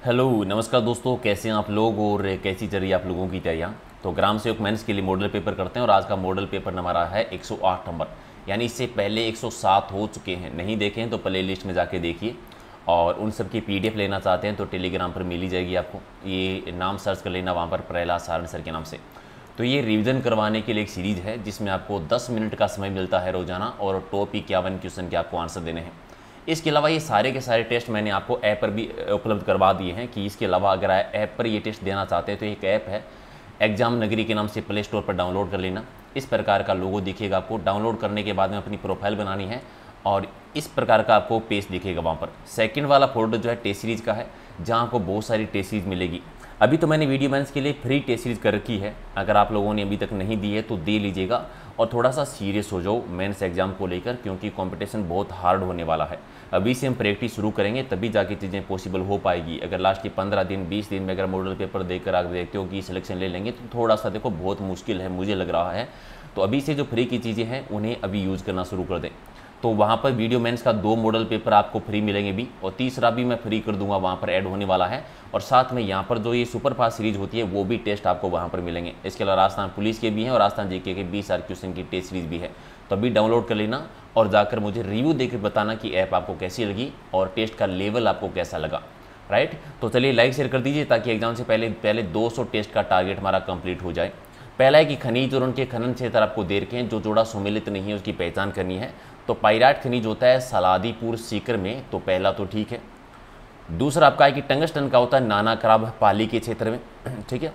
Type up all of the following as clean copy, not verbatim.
Hello नमस्कार दोस्तों, कैसे हैं आप लोग और कैसी चल रही है आप लोगों की तैयारियाँ। तो ग्राम सेवक मेंस के लिए मॉडल पेपर करते हैं और आज का मॉडल पेपर हमारा है 108 नंबर, यानी इससे पहले 107 हो चुके हैं। नहीं देखे हैं तो प्ले लिस्ट में जाके देखिए, और उन सब की पीडीएफ लेना चाहते हैं तो टेलीग्राम पर मिल ही जाएगी आपको। ये नाम सर्च कर लेना वहाँ पर, प्रहलाद सारण सर के नाम से। तो ये रिवीजन करवाने के लिए एक सीरीज़ है जिसमें आपको 10 मिनट का समय मिलता है रोजाना, और टॉप 51 क्वेश्चन के आपको आंसर देने हैं। इसके अलावा ये सारे के सारे टेस्ट मैंने आपको ऐप पर भी उपलब्ध करवा दिए हैं कि इसके अलावा अगर ऐप पर ये टेस्ट देना चाहते हैं तो एक ऐप है एग्जाम नगरी के नाम से, प्ले स्टोर पर डाउनलोड कर लेना। इस प्रकार का लोगो दिखेगा आपको। डाउनलोड करने के बाद में अपनी प्रोफाइल बनानी है और इस प्रकार का आपको पेज दिखेगा वहाँ पर। सेकंड वाला फोल्डर जो है टेस्ट सीरीज़ का है, जहाँ आपको बहुत सारी टेस्ट सीरीज मिलेगी। अभी तो मैंने वीडियो मेंस के लिए फ्री टेस्ट सीरीज कर रखी है, अगर आप लोगों ने अभी तक नहीं दी है तो दे लीजिएगा और थोड़ा सा सीरियस हो जाओ मेंस एग्जाम को लेकर, क्योंकि कंपटीशन बहुत हार्ड होने वाला है। अभी से हम प्रैक्टिस शुरू करेंगे तभी जाके चीज़ें पॉसिबल हो पाएगी। अगर लास्ट के 15 दिन 20 दिन में अगर मॉडल पेपर देकर आप देखते हो कि सिलेक्शन ले लेंगे तो थोड़ा सा देखो बहुत मुश्किल है, मुझे लग रहा है। तो अभी से जो फ्री की चीज़ें हैं उन्हें अभी यूज़ करना शुरू कर दें। तो वहाँ पर वीडियो मेंस का 2 मॉडल पेपर आपको फ्री मिलेंगे भी, और तीसरा भी मैं फ्री कर दूंगा, वहाँ पर ऐड होने वाला है। और साथ में यहाँ पर जो ये सुपर फास्ट सीरीज होती है वो भी टेस्ट आपको वहाँ पर मिलेंगे। इसके अलावा राजस्थान पुलिस के भी हैं और राजस्थान जीके के 20 क्वेश्चन की टेस्ट सीरीज भी है। तो अभी डाउनलोड कर लेना और जाकर मुझे रिव्यू देकर बताना कि ऐप आपको कैसी लगी और टेस्ट का लेवल आपको कैसा लगा। राइट, तो चलिए लाइक शेयर कर दीजिए ताकि एग्जाम से पहले 200 टेस्ट का टारगेट हमारा कंप्लीट हो जाए। पहला है कि खनिज और उनके खनन क्षेत्र आपको दे रखे हैं, जो जोड़ा सुमेलित नहीं है उसकी पहचान करनी है। तो पाइराइट खनिज होता है सलादीपुर सीकर में, तो पहला तो ठीक है। दूसरा आपका है कि टंगस्टन का होता है नाना कराब पाली के क्षेत्र में, ठीक है।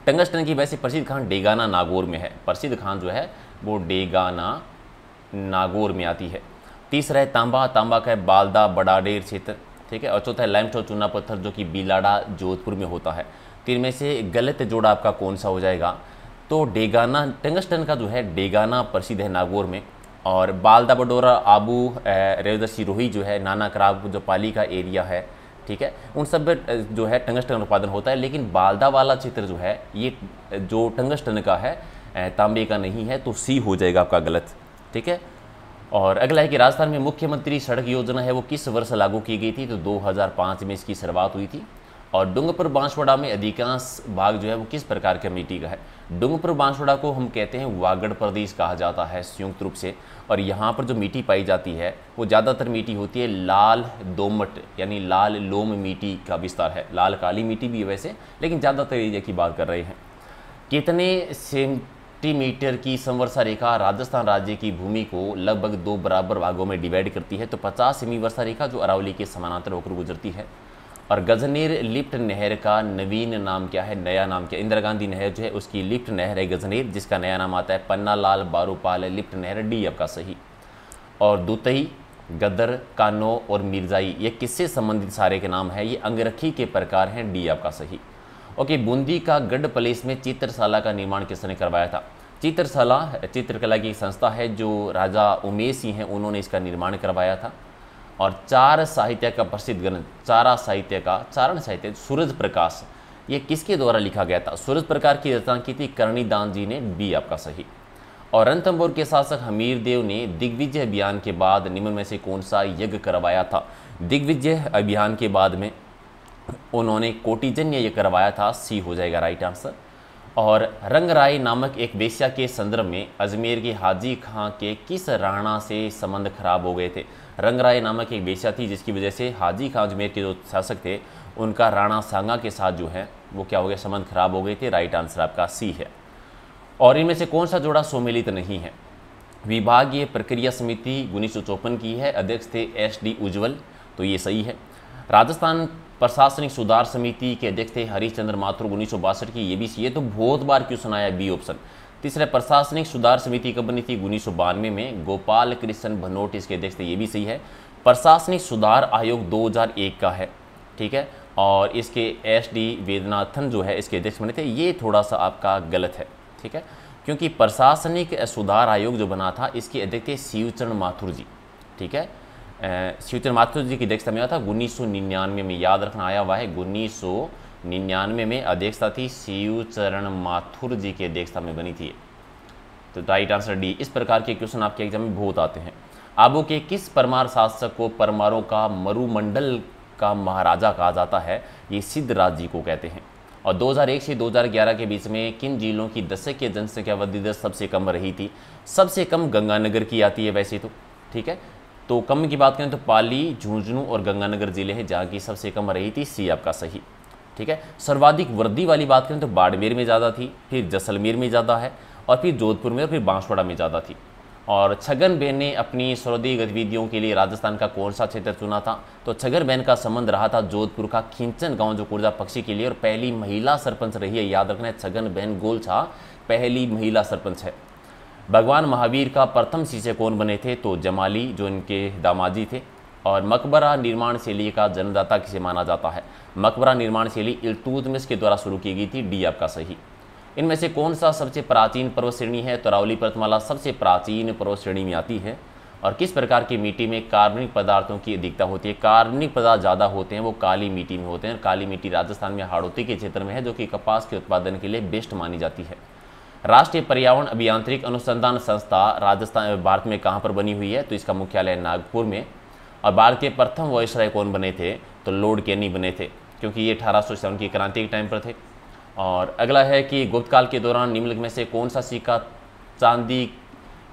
टंगस्टन की वैसे प्रसिद्ध खान डेगाना नागौर में है, प्रसिद्ध खान जो है वो डेगाना नागौर में आती है। तीसरा है तांबा, तांबा का है बालदा बड़ाडेर क्षेत्र, ठीक है। और चौथा है लाइमस्टोन चूना पत्थर जो कि बिलाड़ा जोधपुर में होता है। तीन में से गलत जोड़ा आपका कौन सा हो जाएगा? तो डेगाना, टंगस्टन का जो है डेगाना प्रसिद्ध है नागौर में, और बालदा बडोरा आबू रेवदर सिरोही जो है नाना कराब जो पाली का एरिया है, ठीक है, उन सब में जो है टंगस्टन उत्पादन होता है। लेकिन बालदा वाला क्षेत्र जो है ये जो टंगस्टन का है, तांबे का नहीं है, तो सी हो जाएगा आपका गलत, ठीक है। और अगला है कि राजस्थान में मुख्यमंत्री सड़क योजना है वो किस वर्ष लागू की गई थी? तो 2005 में इसकी शुरुआत हुई थी। और डूंगरपुर बांसवाड़ा में अधिकांश भाग जो है वो किस प्रकार के मिट्टी का है? डूंगरपुर बांसवाड़ा को हम कहते हैं वागड़ प्रदेश कहा जाता है संयुक्त रूप से। और यहाँ पर जो मिट्टी पाई जाती है वो ज़्यादातर मिट्टी होती है लाल दोमट, यानी लाल लोम मिट्टी का विस्तार है। लाल काली मिट्टी भी है वैसे, लेकिन ज़्यादातर एरिया की बात कर रहे हैं। कितने सेंटीमीटर की समवर्षा रेखा राजस्थान राज्य की भूमि को लगभग 2 बराबर भागों में डिवाइड करती है? तो 50 सेमी वर्षा रेखा जो अरावली के समानांतर होकर गुजरती है। और गजनेर लिफ्ट नहर का नवीन नाम क्या है, नया नाम क्या? इंदिरा गांधी नहर जो है उसकी लिफ्ट नहर है गजनेर, जिसका नया नाम आता है पन्नालाल बारूपाल लिफ्ट नहर, डी आपका सही। और दुतई, गदर, कानो और मिर्जाई ये किससे संबंधित सारे के नाम है? ये अंगरखी के प्रकार हैं, डी आपका सही। ओके, बूंदी का गढ़ प्लेस में चित्रशाला का निर्माण किसने करवाया था? चित्रशाला चित्रकला की संस्था है जो राजा उमेश सिंह हैं, उन्होंने इसका निर्माण करवाया था। और चार साहित्य का प्रसिद्ध ग्रंथ चारण साहित्य सूरज प्रकाश, ये किसके द्वारा लिखा गया था? सूरज प्रकाश की रचना की थी कर्णीदान जी ने, बी आपका सही। और रणथंभौर के शासक हमीरदेव ने दिग्विजय अभियान के बाद निम्न में से कौन सा यज्ञ करवाया था? दिग्विजय अभियान के बाद में उन्होंने कोटिजन्य यज्ञ करवाया था, सी हो जाएगा राइट आंसर। और रंगराय नामक एक वेश्या के संदर्भ में अजमेर के हाजी खां के किस राणा से संबंध खराब हो गए थे? रंगराय नामक एक वेश्या थी जिसकी वजह से हाजी खां अजमेर के जो शासक थे उनका राणा सांगा के साथ जो है वो क्या हो गया, संबंध खराब हो गए थे। राइट आंसर आपका सी है। और इनमें से कौन सा जोड़ा सम्मिलित नहीं है? विभागीय प्रक्रिया समिति 1954 की है, अध्यक्ष थे SD उज्ज्वल, तो ये सही है। राजस्थान प्रशासनिक सुधार समिति के अध्यक्ष थे हरिश्चंद्र माथुर 1962 की, ये भी सी है, तो बहुत बार क्वेश्चन आया, बी ऑप्शन। तीसरा प्रशासनिक सुधार समिति कब बनी थी? 1992 में, गोपाल कृष्ण भनोट इसके अध्यक्ष थे, ये भी सही है। प्रशासनिक सुधार आयोग 2001 का है, ठीक है। और इसके SD वेदनाथन जो है इसके अध्यक्ष बने थे, ये थोड़ा सा आपका गलत है, ठीक है, क्योंकि प्रशासनिक सुधार आयोग जो बना था इसके अध्यक्ष थे शिवचरण माथुर जी, ठीक है। शिवचरण माथुर जी की अध्यक्षता में आया था 1999 में, याद रखना आया हुआ है 1999 में अध्यक्षता थी शिवचरण माथुर जी की अध्यक्षता में बनी थी। तो राइट आंसर डी। इस प्रकार के क्वेश्चन आपके एग्जाम में बहुत आते हैं। आबू के किस परमार शासक को परमारों का मरुमंडल का महाराजा कहा जाता है, ये सिद्धराज जी को कहते हैं। और 2001 से 2011 के बीच में किन जिलों की दशक जनसंख्या वृद्धि दर सबसे कम रही थी? सबसे कम गंगानगर की आती है वैसे तो, ठीक है। तो कम की बात करें तो पाली, झुंझुनू और गंगानगर जिले हैं जहाँ की सबसे कम रही थी, सी आपका सही, ठीक है। सर्वाधिक वृद्धि वाली बात करें तो बाड़मेर में ज़्यादा थी, फिर जैसलमेर में ज़्यादा है, और फिर जोधपुर में और फिर बांसवाड़ा में ज़्यादा थी। और छगनबेन ने अपनी सर्वोदय गतिविधियों के लिए राजस्थान का कौन सा क्षेत्र चुना था? तो छगनबेन का संबंध रहा था जोधपुर का खिंचन गांव जो कुर्जा पक्षी के लिए, और पहली महिला सरपंच रही है, याद रखना है, छगनबेन गोलछा पहली महिला सरपंच है। भगवान महावीर का प्रथम शिष्य कौन बने थे? तो जमाली, जो इनके दामाजी थे। और मकबरा निर्माण शैली का जन्मदाता किसे माना जाता है? मकबरा निर्माण शैली इल्तुतमिश के द्वारा शुरू की गई थी, डी आपका सही। इनमें से कौन सा सबसे प्राचीन पर्वत श्रेणी है? तो अरावली पर्वतमाला सबसे प्राचीन पर्वत श्रेणी में आती है। और किस प्रकार की मिट्टी में कार्बनिक पदार्थों की अधिकता होती है? कार्बनिक पदार्थ ज़्यादा होते हैं वो काली मिट्टी में होते हैं। काली मिट्टी राजस्थान में हाड़ौती के क्षेत्र में है, जो कि कपास के उत्पादन के लिए बेस्ट मानी जाती है। राष्ट्रीय पर्यावरण अभियांत्रिक अनुसंधान संस्था राजस्थान भारत में कहाँ पर बनी हुई है? तो इसका मुख्यालय नागपुर में। और भारत के प्रथम वायसराय कौन बने थे? तो लॉर्ड कैनी बने थे, क्योंकि ये 1807 की क्रांति के टाइम पर थे। और अगला है कि गुप्त काल के दौरान निम्नलिखित में से कौन सा सिक्का चांदी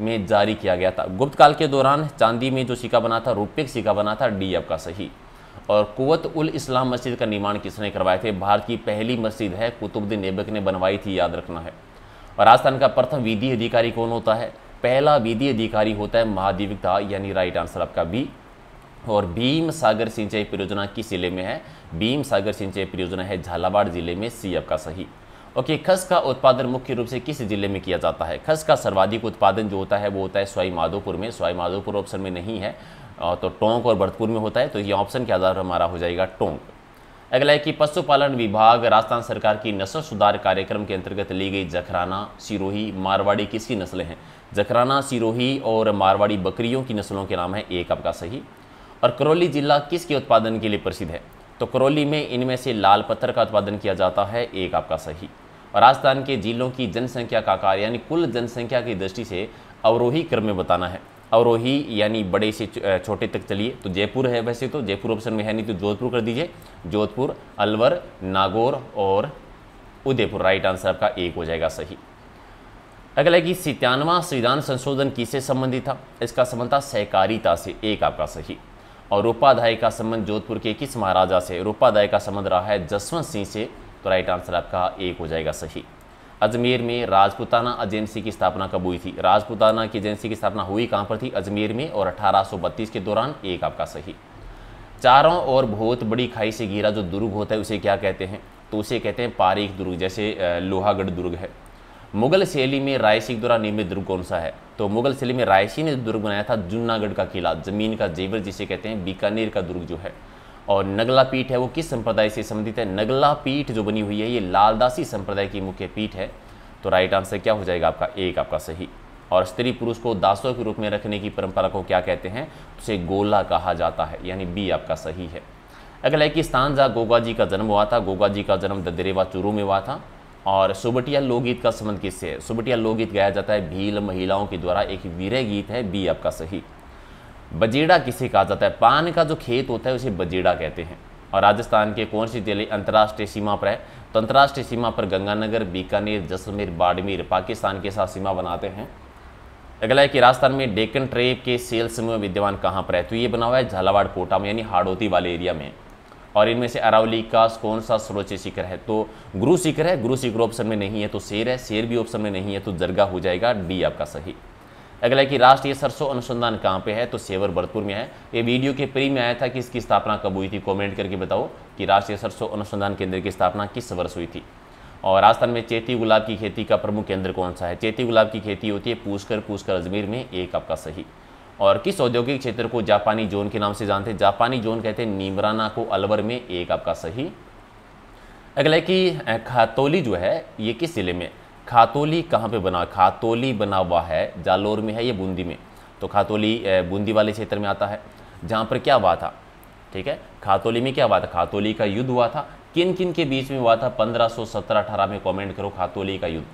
में जारी किया गया था? गुप्त काल के दौरान चांदी में जो सिक्का बना था, रुपये सिक्का बना था, डी आपका सही। और कुवत उल इस्लाम मस्जिद का निर्माण किसने करवाए थे? भारत की पहली मस्जिद है, कुतुबुद्दीन ऐबक ने बनवाई थी, याद रखना है। और राजस्थान का प्रथम विधि अधिकारी कौन होता है? पहला विधि अधिकारी होता है महादेविकता, यानी राइट आंसर आपका बी। और भीम सागर सिंचाई परियोजना किस जिले में है? भीम सागर सिंचाई परियोजना है झालावाड़ जिले में, सी आपका सही। ओके, खस का उत्पादन मुख्य रूप से किस जिले में किया जाता है? खस का सर्वाधिक उत्पादन जो होता है वो होता है सवाई माधोपुर में। सवाई माधोपुर ऑप्शन में नहीं है, तो टोंक और भरतपुर में होता है, तो ये ऑप्शन के आधार पर हमारा हो जाएगा टोंक। अगला है कि पशुपालन विभाग राजस्थान सरकार की नस्ल सुधार कार्यक्रम के अंतर्गत ली गई जखराना, सिरोही, मारवाड़ी किसकी नस्लें हैं? जखराना, सिरोही और मारवाड़ी बकरियों की नस्लों के नाम है, एक आपका सही। और करौली जिला किसके उत्पादन के लिए प्रसिद्ध है? तो करौली में इनमें से लाल पत्थर का उत्पादन किया जाता है, एक आपका सही। और राजस्थान के जिलों की जनसंख्या का आकार यानी कुल जनसंख्या की दृष्टि से अवरोही क्रम में बताना है। अवरोही यानी बड़े से छोटे तक चलिए, तो जयपुर है, वैसे तो जयपुर ऑप्शन में है नहीं, तो जोधपुर कर दीजिए। जोधपुर, अलवर, नागौर और उदयपुर, राइट आंसर आपका एक हो जाएगा सही। अगला है कि 97वां संविधान संशोधन किससे संबंधित था? इसका संबंध था सहकारिता से, एक आपका सही। और रोपाध्याय का संबंध जोधपुर के किस महाराजा से? रोपाध्याय का संबंध रहा है जसवंत सिंह से, तो राइट आंसर आपका एक हो जाएगा सही। अजमेर में राजपूताना एजेंसी की स्थापना कब हुई थी? राजपूताना की एजेंसी की स्थापना हुई कहाँ पर थी? अजमेर में, और 1832 के दौरान, एक आपका सही। चारों ओर बहुत बड़ी खाई से घिरा जो दुर्ग होता है उसे क्या कहते हैं? तो उसे कहते हैं पारीख दुर्ग, जैसे लोहागढ़ दुर्ग है। मुगल शैली में रायसी द्वारा निर्मित दुर्ग कौन सा है? तो मुगल शैली में रायसी ने दुर्ग बनाया था जूनागढ़ का किला, जमीन का जेवर जिसे कहते हैं, बीकानेर का दुर्ग जो है। और नगला पीठ है वो किस संप्रदाय से संबंधित है? नगला पीठ जो बनी हुई है ये लालदासी संप्रदाय की मुख्य पीठ है, तो राइट आंसर क्या हो जाएगा आपका? एक आपका सही। और स्त्री पुरुष को दासों के रूप में रखने की परंपरा को क्या कहते हैं? उसे गोला कहा जाता है, यानी बी आपका सही है। अगला है कि स्थान जहाँ गोगा जी का जन्म हुआ था, गोगा जी का जन्म ददरेवा चूरू में हुआ था। और सुबटिया लोकगीत का संबंध किससे है? सुबटिया लोकगीत गाया जाता है भील महिलाओं के द्वारा, एक वीरय गीत है, बी आपका सही। बजेड़ा किसे कहा जाता है? पान का जो खेत होता है उसे बजेड़ा कहते हैं। और राजस्थान के कौन सी जिले अंतर्राष्ट्रीय सीमा पर है? तो अंतर्राष्ट्रीय सीमा पर गंगानगर, बीकानेर, जैसलमेर, बाड़मेर पाकिस्तान के साथ सीमा बनाते हैं। अगला है कि राजस्थान में डेक्कन ट्रेप के सेल समूह विद्यमान कहाँ पर है? तो ये बना हुआ है झालावाड़ कोटा में, यानी हाड़ौती वाले एरिया में। और इनमें से अरावली का कौन सा सर्वोच्च शिखर है? तो गुरु शिखर है, गुरु शिखर ऑप्शन में नहीं है, तो शेर है, शेर भी ऑप्शन में नहीं है, तो जरगा हो जाएगा, डी आपका सही। अगला है कि राष्ट्रीय सरसों अनुसंधान कहाँ पे है? तो सेवर भरतपुर में है। ये वीडियो के प्री में आया था कि इसकी स्थापना कब हुई थी, कमेंट करके बताओ कि राष्ट्रीय सरसों अनुसंधान केंद्र की स्थापना किस वर्ष हुई थी। और राजस्थान में चैती गुलाब की खेती का प्रमुख केंद्र कौन सा है? चैती गुलाब की खेती होती है पुष्कर, पुष्कर अजमेर में, एक आपका सही। और किस औद्योगिक क्षेत्र को जापानी जोन के नाम से जानते हैं? जापानी जोन कहते हैं नीमराना को, अलवर में, एक आपका सही। अगला है कि खातौली जो है ये किस जिले में? खातौली कहाँ पे बना? खातौली बना हुआ है जालोर में है, ये बूंदी में, तो खातौली बूंदी वाले क्षेत्र में आता है, जहाँ पर क्या हुआ था? ठीक है, खातौली में क्या हुआ था? खातौली का युद्ध हुआ था। किन किन के बीच में हुआ था? 1517-18 में, कमेंट करो खातौली का युद्ध।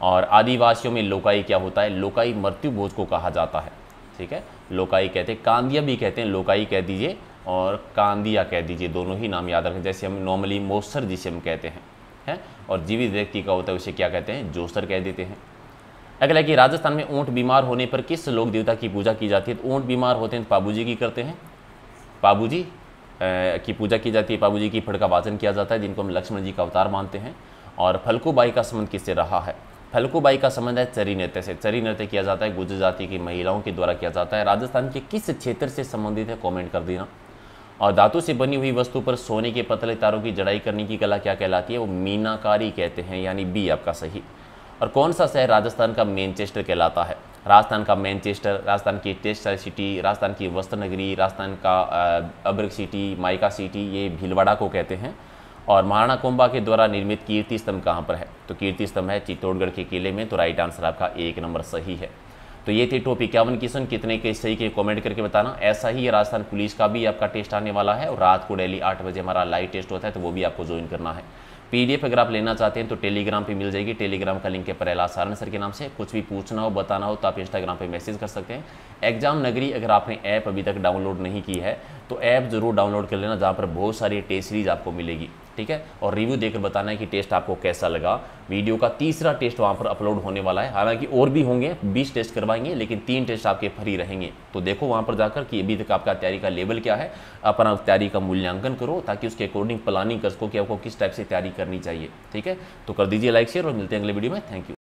और आदिवासियों में लोकाई क्या होता है? लोकाई मृत्यु भोज को कहा जाता है, ठीक है, लोकाई कहते हैं, कांदिया भी कहते हैं, लोकाई कह दीजिए, और कांदिया कह दीजिए, दोनों ही नाम याद रखें। जैसे हम नॉर्मली मोसर जिसे हम कहते हैं और जीवित व्यक्ति का होता है उसे क्या कहते हैं, जोसर कह देते हैं। अगला कि राजस्थान में ऊँट बीमार होने पर किस लोक देवता की पूजा की जाती है। तो ऊँट बीमार होते हैं तो पाबूजी की करते हैं, पाबूजी की पूजा की जाती है, पाबूजी की फड़ का वाचन किया जाता है, जिनको हम लक्ष्मण जी का अवतार मानते हैं। और फल्गुबाई का संबंध किससे रहा है। फल्गुबाई का संबंध है चरी नृत्य से। चरी नृत्य किया जाता है गुर्जर जाति की महिलाओं के द्वारा किया जाता है। राजस्थान के किस क्षेत्र से संबंधित है, कमेंट कर देना। और धातु से बनी हुई वस्तु पर सोने के पतले तारों की जड़ाई करने की कला क्या कहलाती है, वो मीनाकारी कहते हैं, यानी बी आपका सही। और कौन सा शहर राजस्थान का मैनचेस्टर कहलाता है। राजस्थान का मैनचेस्टर, राजस्थान की टेक्सटाइल सिटी, राजस्थान की वस्त्र नगरी, राजस्थान का अब्रक सिटी, माइका सिटी, ये भीलवाड़ा को कहते हैं। और महाराणा कुंभा के द्वारा निर्मित कीर्ति स्तंभ कहाँ पर है। तो कीर्ति स्तंभ है चित्तौड़गढ़ के किले में। तो राइट आंसर आपका 1 नंबर सही है। तो ये थे टॉप 51 क्वेश्चन। कितने के सही के कमेंट करके बताना। ऐसा ही राजस्थान पुलिस का भी आपका टेस्ट आने वाला है और रात को डेली 8 बजे हमारा लाइव टेस्ट होता है, तो वो भी आपको ज्वाइन करना है। पीडीएफ अगर आप लेना चाहते हैं तो टेलीग्राम पे मिल जाएगी। टेलीग्राम का लिंक है प्रहलाद सारण सर के नाम से। कुछ भी पूछना हो बताना हो तो आप इंस्टाग्राम पे मैसेज कर सकते हैं। एग्जाम नगरी अगर आपने ऐप अभी तक डाउनलोड नहीं की है तो ऐप जरूर डाउनलोड कर लेना, जहाँ पर बहुत सारी टेस्ट सीरीज आपको मिलेगी, ठीक है। और रिव्यू देकर बताना है कि टेस्ट आपको कैसा लगा। वीडियो का तीसरा टेस्ट वहाँ पर अपलोड होने वाला है, हालांकि और भी होंगे, 20 टेस्ट करवाएंगे, लेकिन 3 टेस्ट आपके फ्री रहेंगे। तो देखो वहाँ पर जाकर कि अभी तक आपका तैयारी का लेवल क्या है, अपना तैयारी का मूल्यांकन करो ताकि उसके अकॉर्डिंग प्लानिंग कर सको कि आपको किस टाइप से तैयारी करनी चाहिए, ठीक है। तो कर दीजिए लाइक शेयर और मिलते हैं अगले वीडियो में। Thank you.